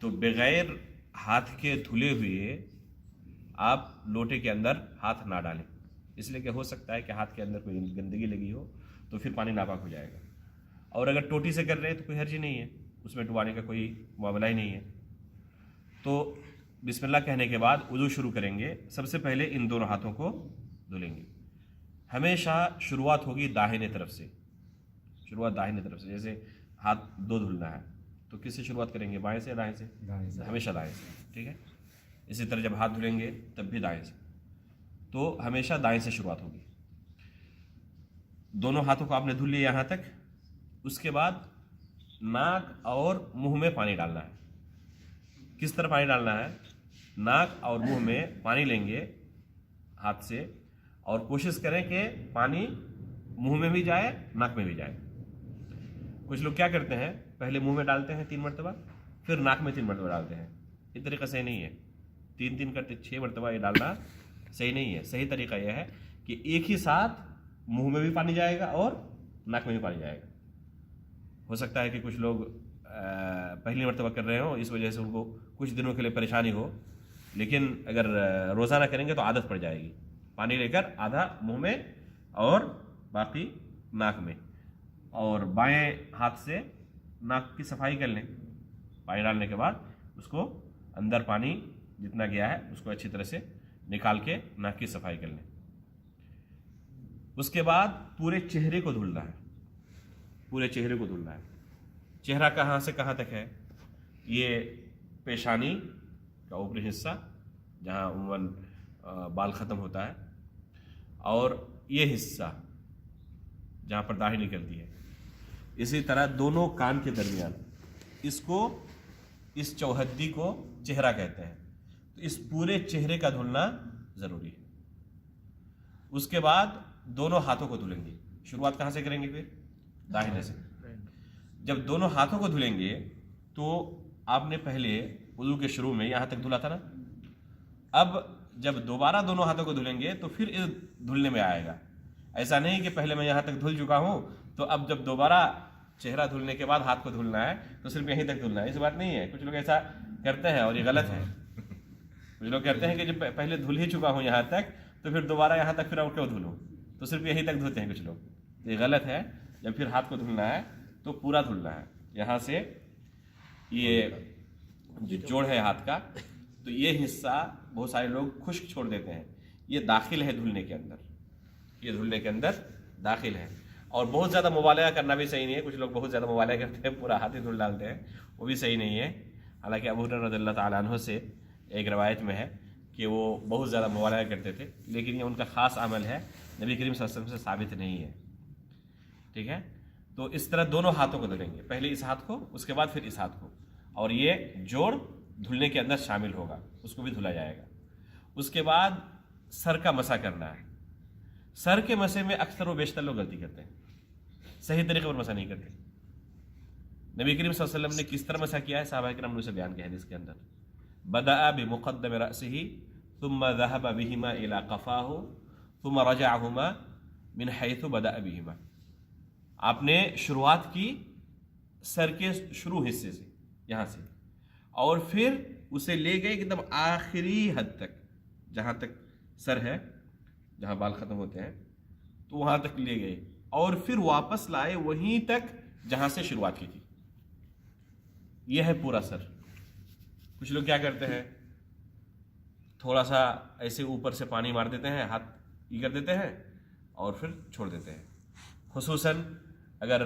تو بغیر ہاتھ کے دھلے ہوئے آپ لوٹے کے اندر ہاتھ نہ ڈالیں، اس لیے کہ ہو سکتا ہے کہ ہاتھ کے اندر کوئی گندگی لگی ہو تو پھر پانی ناپاک ہو جائے گا. اور اگر ٹوٹی سے کر رہے ہیں تو کوئی حرج نہیں ہے، اس میں ڈبانے کا کوئی معاملہ ہی نہیں ہے. تو بسم اللہ کہنے کے بعد وضو شروع کریں گے. سب سے پہلے ان دونوں ہاتھوں کو دھلیں گے. ہمیشہ شروعات ہوگی داہنے طرف سے، شروعات داہنے طرف سے. جیسے ہاتھ دو دھلنا ہے تو کس سے شروعات کریں گے؟ بائیں سے یا دائیں سے؟ ہمیشہ دائیں سے. ٹھیک ہے. اسی طرح جب ہاتھ دھلیں گے تب بھی دائیں سے. تو ہمیشہ دائیں سے شروعات ہوگی. دونوں ہاتھوں کو آپ نے دھل لیا یہاں تک. اس کے بعد ناک اور منہ میں پانی ڈالنا ہے. کس طرح پانی ڈالنا ہے؟ ناک اور منہ میں پانی لیں گے ہاتھ سے، اور کوشش کریں کہ پانی منہ میں بھی جائے ناک میں بھی جائے. کچھ لوگ کیا کرتے ہیں، پہلے منہ میں ڈالتے ہیں 3 مرتبہ، پھر ناک میں 3 مرتبہ ڈالتے ہیں. یہ طریقہ صحیح نہیں ہے. 3 کرتے 6 مرتبہ یہ ڈالنا صحیح نہیں ہے. صحیح طریقہ یہ ہے کہ ایک ہی ساتھ منہ میں بھی پانی جائے گا اور ناک میں بھی پانی جائے گا. ہو سکتا ہے کہ کچھ لوگ پہلی مرتبہ کر رہے ہوں، اس وجہ سے ان کو کچھ دنوں کے لیے پریشانی ہو، لیکن اگر روزانہ کریں گے تو عادت پڑ جائے گی. پانی لے کر آدھا منہ میں اور باقی ناک میں، اور بائیں ہاتھ سے ناک کی صفائی کر لیں. پانی ڈالنے کے بعد اس کو اندر پانی جتنا گیا ہے اس کو اچھی طرح سے نکال کے ناک کی صفائی کر لیں. اس کے بعد پورے چہرے کو دھلنا ہے. پورے چہرے کو دھلنا ہے. چہرہ کہاں سے کہاں تک ہے؟ یہ پیشانی کا اوپری حصہ جہاں عموماً بال ختم ہوتا ہے، اور یہ حصہ جہاں پر داڑھی نکلتی ہے. اسی طرح دونوں کان کے درمیان، اس چوہدی کو چہرہ کہتے ہیں. تو اس پورے چہرے کا دھلنا ضروری ہے. اس کے بعد دونوں ہاتھوں کو دھلیں گے. شروعات کہاں سے کریں گے؟ پھر داہنے سے. جب دونوں ہاتھوں کو دھلیں گے تو آپ نے پہلے وضو کے شروع میں یہاں تک دھلا تھا نا. اب جب دوبارہ دونوں ہاتھوں کو دھلیں گے تو پھر اس دھلنے میں آئے گا. ایسا نہیں کہ پہلے میں یہاں تک دھل چکا ہوں تو اب جب دوبارہ چہرہ دھلنے کے بعد ہاتھ کو دھلنا ہے تو صرف یہیں تک دھلنا ہے. اس بات نہیں ہے. کچھ لوگ ایسا کرتے ہیں اور یہ غلط ہے. کچھ لوگ کہتے ہیں کہ جب پہلے دھل ہی چکا ہوں یہاں تک تو پھر دوبارہ یہاں تک پھر اور کیوں دھلوں، تو صرف یہیں تک دھوتے ہیں کچھ لوگ. یہ غلط ہے. جب پھر ہاتھ کو دھلنا ہے تو پورا دھلنا ہے. یہاں سے یہ جو جوڑ ہے ہاتھ کا، تو یہ حصہ بہت سارے لوگ خشک چھوڑ دیتے ہیں. یہ داخل ہے دھلنے کے اندر، یہ دھلنے کے اندر داخل ہے. اور بہت زیادہ مبالغہ کرنا بھی صحیح نہیں ہے. کچھ لوگ بہت زیادہ مبالغہ کرتے ہیں، پورا ہاتھ ہی دھل ڈالتے ہیں، وہ بھی صحیح نہیں ہے. حالانکہ ابو ہریرہ رضی اللہ تعالیٰ عنہ سے ایک روایت میں ہے کہ وہ بہت زیادہ مبالغہ کرتے تھے، لیکن یہ ان کا خاص عمل ہے، نبی کریم صلی اللہ علیہ وسلم سے ثابت نہیں ہے. ٹھیک ہے. تو اس طرح دونوں ہاتھوں کو دھلیں گے. پہلے اس ہاتھ کو، اس کے بعد پھر اس ہاتھ کو، اور یہ جوڑ دھلنے کے اندر شامل ہوگا، اس کو بھی دھلا جائے گا. اس کے بعد سر کا مسح کرنا ہے. سر کے مسح میں اکثر و بیشتر لوگ غلطی کرتے ہیں، صحیح طریقے پر مسح نہیں کرتے. نبی کریم صلی اللہ علیہ وسلم نے کس طرح مسح کیا ہے صحابہ کرام نے اسے بیان کیا ہے حدیث کے اندر. بدأ بمقدم رأسه ثم ذهب بهما إلى قفاه ثم رجعهما من حيث بدأ بهما. آپ نے شروعات کی سر کے شروع حصے سے، یہاں سے، اور پھر اسے لے گئے ایک دم آخری حد تک، جہاں تک سر ہے، جہاں بال ختم ہوتے ہیں، تو وہاں تک لے گئے، اور پھر واپس لائے وہیں تک جہاں سے شروعات کی تھی. یہ ہے پورا سر. کچھ لوگ کیا کرتے ہیں، تھوڑا سا ایسے اوپر سے پانی مار دیتے ہیں، ہاتھ یہ کر دیتے ہیں اور پھر چھوڑ دیتے ہیں. خصوصاً اگر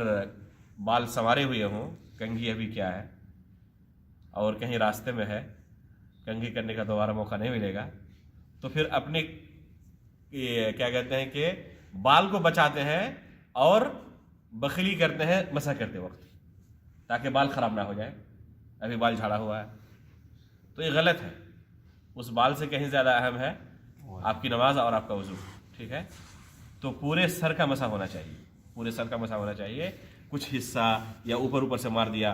بال سنوارے ہوئے ہوں، کنگھی ابھی کیا ہے، اور کہیں راستے میں ہے، کنگھی کرنے کا دوبارہ موقع نہیں ملے گا، تو پھر اپنے کیا کہتے ہیں کہ بال کو بچاتے ہیں اور بخیلی کرتے ہیں مسح کرتے وقت، تاکہ بال خراب نہ ہو جائے. ابھی بال جھاڑا ہوا ہے تو یہ غلط ہے. اس بال سے کہیں زیادہ اہم ہے آپ کی نماز اور آپ کا وضو. ٹھیک ہے. تو پورے سر کا مسح ہونا چاہیے، پورے سر کا مسح ہونا چاہیے. کچھ حصہ یا اوپر سے مار دیا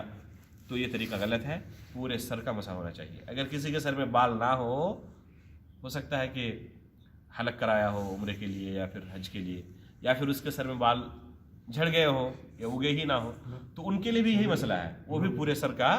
تو یہ طریقہ غلط ہے. پورے سر کا مسح ہونا چاہیے. اگر کسی کے سر میں بال نہ ہو سکتا ہے کہ حلق کرایا ہو عمرے کے لیے یا پھر حج کے لیے، یا پھر اس کے سر میں بال جھڑ گئے ہوں یا اگے ہی نہ ہو، تو ان کے لیے بھی یہی مسئلہ ہے. وہ بھی پورے سر کا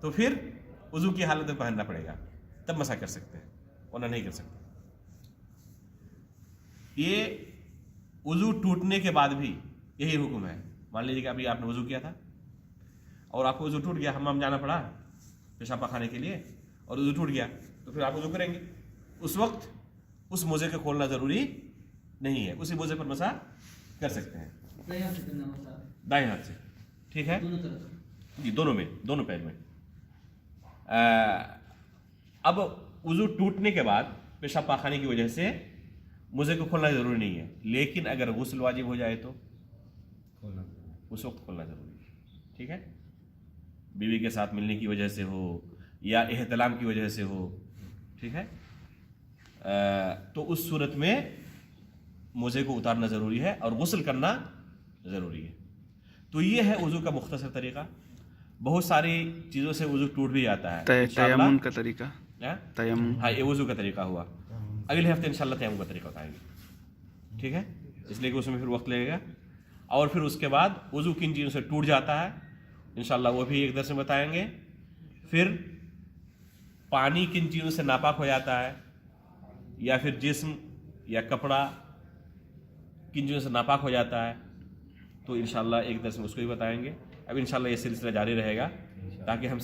تو پھر وضو کی حالت میں پہننا پڑے گا، تب مسح کر سکتے ہیں، ورنہ نہیں کر سکتے۔ یہ وضو ٹوٹنے کے بعد بھی یہی حکم ہے۔ مان لیجیے کہ ابھی آپ نے وضو کیا تھا اور آپ کو وضو ٹوٹ گیا، حمام جانا پڑا پیشاب پاخانے کے لیے اور وضو ٹوٹ گیا، تو پھر آپ وضو کریں گے۔ اس وقت اس موزے کو کھولنا ضروری نہیں ہے، اسی موزے پر مسح کر سکتے ہیں دائیں ہاتھ سے، ٹھیک ہے جی، دونوں میں، دونوں پیر میں۔ اب وضو ٹوٹنے کے بعد پیشاب پاخانے کی وجہ سے موزے کو کھولنا ضروری نہیں ہے، لیکن اگر غسل واجب ہو جائے تو اس وقت کھولنا ضروری ہے، ٹھیک ہے؟ بیوی کے ساتھ ملنے کی وجہ سے ہو یا احتلام کی وجہ سے ہو، ٹھیک ہے؟ تو اس صورت میں موزے کو اتارنا ضروری ہے اور غسل کرنا ضروری ہے۔ تو یہ ہے وضو کا مختصر طریقہ۔ بہت ساری چیزوں سے وضو ٹوٹ بھی جاتا ہے۔ تیمم کا طریقہ، تیمم، ہاں یہ وضو کا طریقہ ہوا۔ اگلے ہفتے انشاءاللہ تیمم کا طریقہ بتائیں گے، ٹھیک ہے؟ اس لیے کہ اس میں پھر وقت لگے گا۔ اور پھر اس کے بعد وضو کن چیزوں سے ٹوٹ جاتا ہے انشاءاللہ وہ بھی ایک درس میں بتائیں گے۔ پھر پانی کن چیزوں سے ناپاک ہو جاتا ہے، یا پھر جسم یا کپڑا کن چیزوں سے ناپاک ہو جاتا ہے، تو انشاءاللہ ایک درس میں اس کو بھی بتائیں گے۔ اب انشاءاللہ یہ سلسلہ جاری رہے گا تاکہ ہم